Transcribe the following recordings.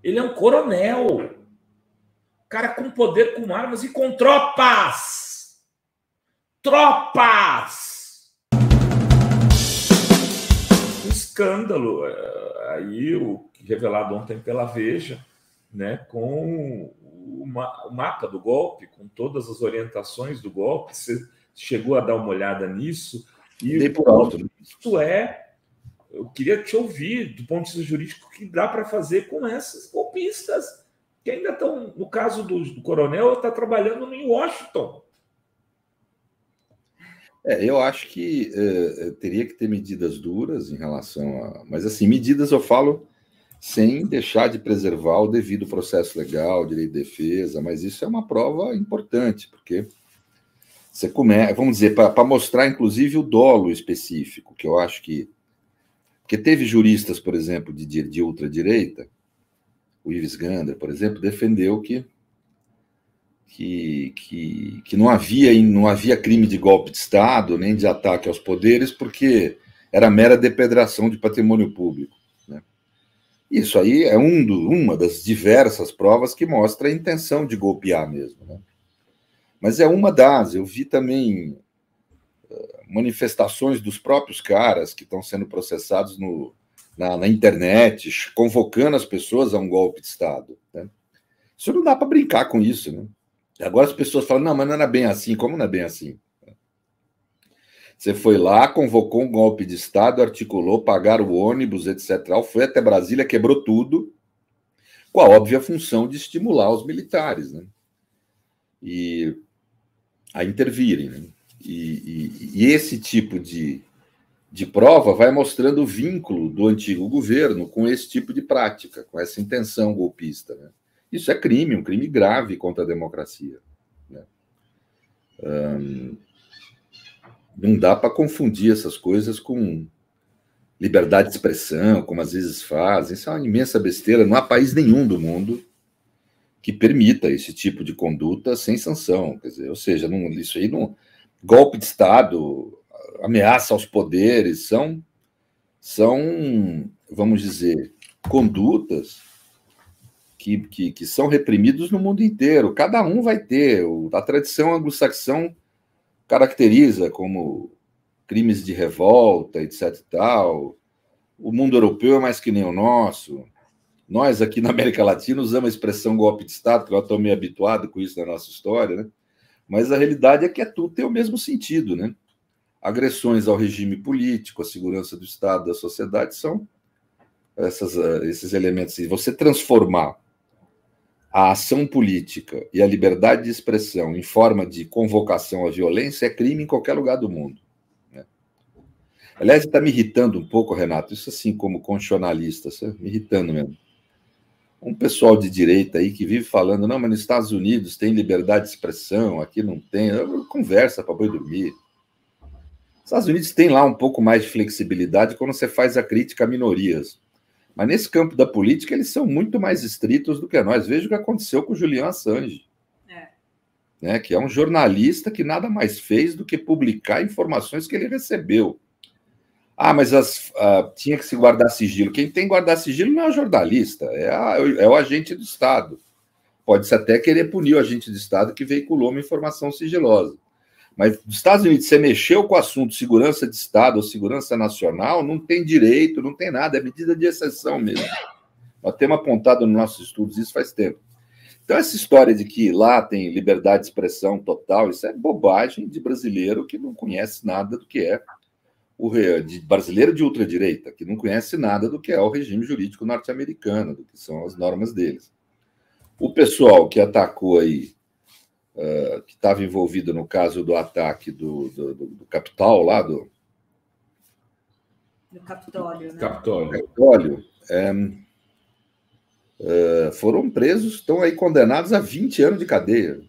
Ele é um coronel. Cara com poder, com armas e com tropas. Tropas! Um escândalo. Aí, o revelado ontem pela Veja, né, com o mapa do golpe, com todas as orientações do golpe. Você chegou a dar uma olhada nisso? E dei por alto. Isso eu queria te ouvir, do ponto de vista jurídico, o que dá para fazer com esses golpistas que ainda estão, no caso do coronel, está trabalhando em Washington. Eu acho que teria que ter medidas duras em relação a... Mas, assim, medidas eu falo sem deixar de preservar o devido processo legal, direito de defesa, mas isso é uma prova importante, porque você começa, vamos dizer, para mostrar, inclusive, o dolo específico, que eu acho que... Porque teve juristas, por exemplo, de ultradireita, o Ives Gander, por exemplo, defendeu que não havia crime de golpe de Estado, nem de ataque aos poderes, porque era mera depredação de patrimônio público. Né? Isso aí é uma das diversas provas que mostra a intenção de golpear mesmo. Né? Mas é uma das. Eu vi também manifestações dos próprios caras que estão sendo processados na internet, convocando as pessoas a um golpe de Estado. Né? Isso não dá para brincar com isso, né? Agora as pessoas falam, não, mas não era bem assim. Como não é bem assim? Você foi lá, convocou um golpe de Estado, articulou, pagaram o ônibus, etc. Foi até Brasília, quebrou tudo, com a óbvia função de estimular os militares, né? E a intervirem. Né? E esse tipo de prova vai mostrando o vínculo do antigo governo com esse tipo de prática, com essa intenção golpista. Né? Isso é crime, um crime grave contra a democracia. Né? Não dá para confundir essas coisas com liberdade de expressão, como às vezes fazem. Isso é uma imensa besteira. Não há país nenhum do mundo que permita esse tipo de conduta sem sanção. Quer dizer, ou seja, isso aí não... Golpe de Estado, ameaça aos poderes, são, vamos dizer, condutas que são reprimidos no mundo inteiro. Cada um vai ter. A tradição anglo-saxã caracteriza como crimes de revolta, etc. e tal. O mundo europeu é mais que nem o nosso. Nós, aqui na América Latina, usamos a expressão golpe de Estado, que eu estou meio habituado com isso na nossa história, né? Mas a realidade é que tudo tem o mesmo sentido, né? Agressões ao regime político, à segurança do Estado, da sociedade, são esses elementos. Se você transformar a ação política e a liberdade de expressão em forma de convocação à violência, é crime em qualquer lugar do mundo. Né? Aliás, está me irritando um pouco, Renato, isso assim como constitucionalista, me irritando mesmo. Um pessoal de direita aí que vive falando, não, mas nos Estados Unidos tem liberdade de expressão, aqui não tem. Conversa para boi dormir. Os Estados Unidos tem lá um pouco mais de flexibilidade quando você faz a crítica a minorias. Mas nesse campo da política, eles são muito mais estritos do que nós. Veja o que aconteceu com o Julian Assange, né, que é um jornalista que nada mais fez do que publicar informações que ele recebeu. Mas tinha que se guardar sigilo. Quem tem que guardar sigilo não é o jornalista, é o agente do Estado. Pode-se até querer punir o agente do Estado que veiculou uma informação sigilosa. Mas nos Estados Unidos, você mexeu com o assunto segurança de Estado ou segurança nacional, não tem direito, não tem nada, é medida de exceção mesmo. Nós temos apontado nos nossos estudos isso faz tempo. Então, essa história de que lá tem liberdade de expressão total, isso é bobagem de brasileiro que não conhece nada do que é de brasileiro de ultradireita, que não conhece nada do que é o regime jurídico norte-americano, do que são as normas deles. O pessoal que atacou aí, que estava envolvido no caso do ataque do Capitol, lá do Capitólio, né? Capitólio, foram presos, estão aí condenados a 20 anos de cadeia.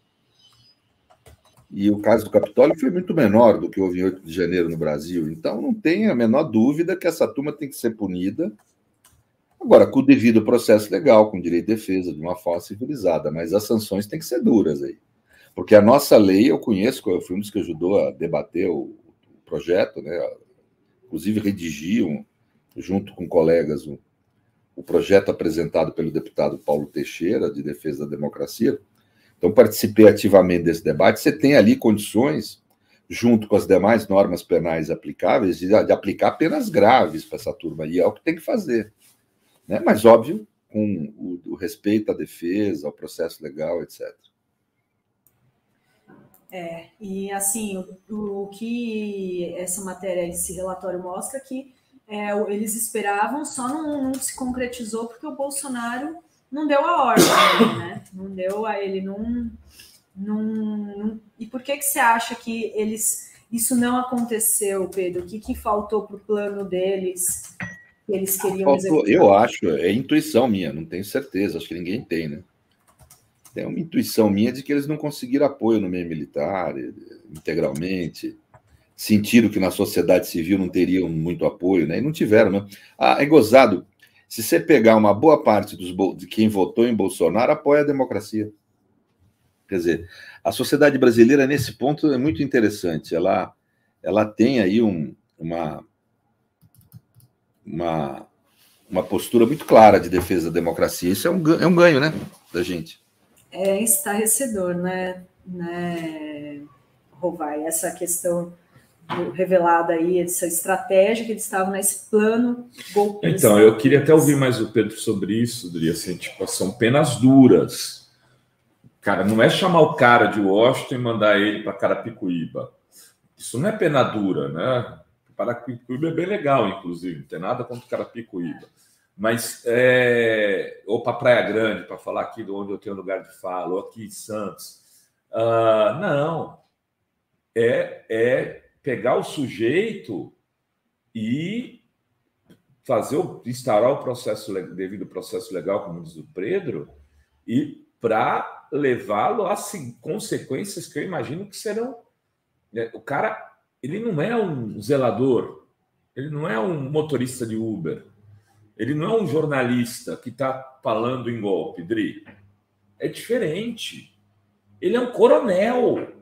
E o caso do Capitólio foi muito menor do que houve em 8 de janeiro no Brasil. Então, não tem a menor dúvida que essa turma tem que ser punida. Agora, com o devido processo legal, com direito de defesa, de uma forma civilizada. Mas as sanções têm que ser duras aí. Porque a nossa lei, eu conheço, eu fui um dos que ajudou a debater o projeto, né? Inclusive redigi, junto com colegas, o projeto apresentado pelo deputado Paulo Teixeira, de Defesa da Democracia. Então, participei ativamente desse debate. Você tem ali condições, junto com as demais normas penais aplicáveis, de aplicar penas graves para essa turma, e é o que tem que fazer. Né? Mas, óbvio, com o respeito à defesa, ao processo legal, etc. E assim, o que essa matéria, esse relatório mostra que eles esperavam, só não se concretizou porque o Bolsonaro não deu a ordem a ele, né? Não deu a ele, E por que você acha que isso não aconteceu, Pedro? O que faltou para o plano deles que eles queriam executar? Eu acho, é intuição minha, não tenho certeza, acho que ninguém tem, né? Tem uma intuição minha de que eles não conseguiram apoio no meio militar, integralmente, sentiram que na sociedade civil não teriam muito apoio, né? E não tiveram, né? É gozado. Se você pegar uma boa parte de quem votou em Bolsonaro, apoia a democracia. Quer dizer, a sociedade brasileira, nesse ponto, é muito interessante. Ela tem aí uma postura muito clara de defesa da democracia. Isso é um ganho, né, da gente. É estarrecedor, né, Rovai, essa questão revelada aí, essa estratégia que eles estavam nesse plano golpista. Então, eu queria até ouvir mais o Pedro sobre isso, Dri, assim, tipo, são penas duras. Cara, não é chamar o cara de Washington e mandar ele para Carapicuíba. Isso não é pena dura, né? Carapicuíba é bem legal, inclusive, não tem nada contra Carapicuíba. Mas, ou para Praia Grande, para falar aqui de onde eu tenho lugar de fala, ou aqui em Santos. Não. É pegar o sujeito e instaurar o devido processo legal, como diz o Pedro, e para levá-lo a consequências que eu imagino que serão. O cara, ele não é um zelador, ele não é um motorista de Uber, ele não é um jornalista que está falando em golpe, Dri. É diferente. Ele é um coronel.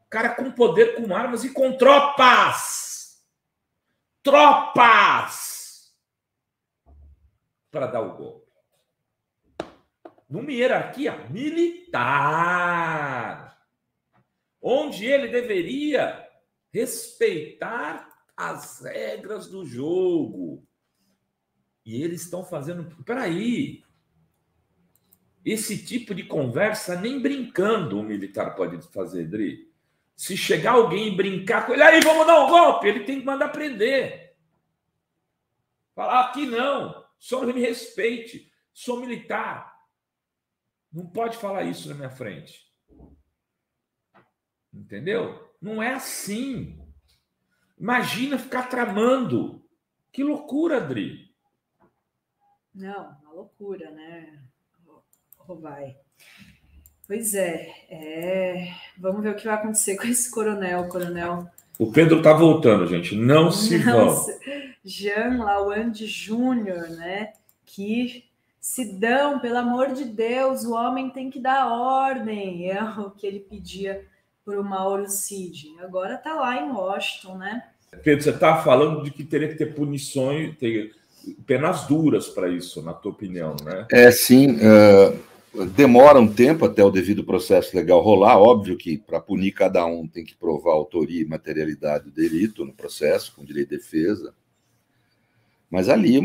Cara com poder, com armas e com tropas. Tropas! Para dar o golpe. Numa hierarquia militar. Onde ele deveria respeitar as regras do jogo. E eles estão fazendo... Peraí. Esse tipo de conversa, nem brincando o militar pode fazer, Dri. Se chegar alguém e brincar com ele, aí vamos dar um golpe, ele tem que mandar prender. Falar aqui não, só me respeite, sou militar. Não pode falar isso na minha frente. Entendeu? Não é assim. Imagina ficar tramando. Que loucura, Adri. Não, uma loucura, né, Rovai? Pois é. Vamos ver o que vai acontecer com esse coronel. O Pedro tá voltando, gente. Não se vão. Jean Lawande Júnior, né? Que se dão, pelo amor de Deus, o homem tem que dar ordem. É o que ele pedia para o Mauro Cid. Agora está lá em Washington, né? Pedro, você está falando de que teria que ter punições, ter penas duras para isso, na tua opinião, né? Sim. Demora um tempo até o devido processo legal rolar. Óbvio que para punir cada um tem que provar a autoria e materialidade do delito no processo, com direito de defesa. Mas ali,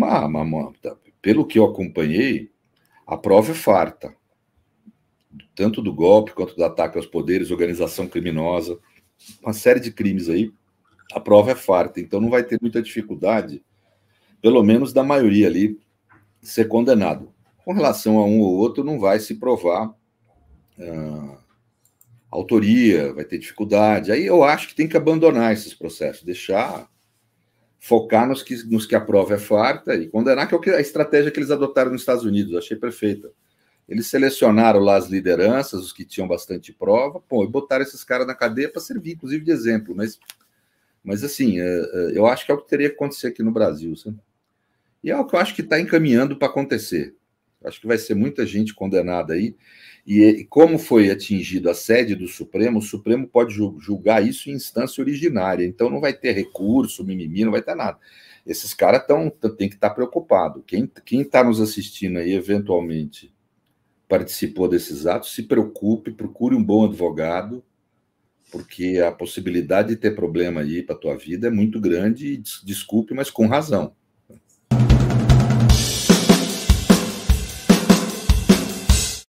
pelo que eu acompanhei, a prova é farta. Tanto do golpe quanto do ataque aos poderes, organização criminosa, uma série de crimes aí, a prova é farta. Então não vai ter muita dificuldade, pelo menos da maioria ali, ser condenado. Com relação a um ou outro, não vai se provar autoria, vai ter dificuldade. Aí eu acho que tem que abandonar esses processos, focar nos que a prova é farta e condenar, que é a estratégia que eles adotaram nos Estados Unidos. Eu achei perfeita. Eles selecionaram lá as lideranças, os que tinham bastante prova, e botaram esses caras na cadeia para servir, inclusive, de exemplo. Mas assim, eu acho que é o que teria que acontecer aqui no Brasil, sabe? E é o que eu acho que está encaminhando para acontecer. Acho que vai ser muita gente condenada aí. E como foi atingido a sede do Supremo, o Supremo pode julgar isso em instância originária. Então não vai ter recurso, mimimi, não vai ter nada. Esses caras tem que estar preocupado. Quem está nos assistindo aí, eventualmente, participou desses atos, se preocupe, procure um bom advogado, porque a possibilidade de ter problema aí para a tua vida é muito grande, e desculpe, mas com razão.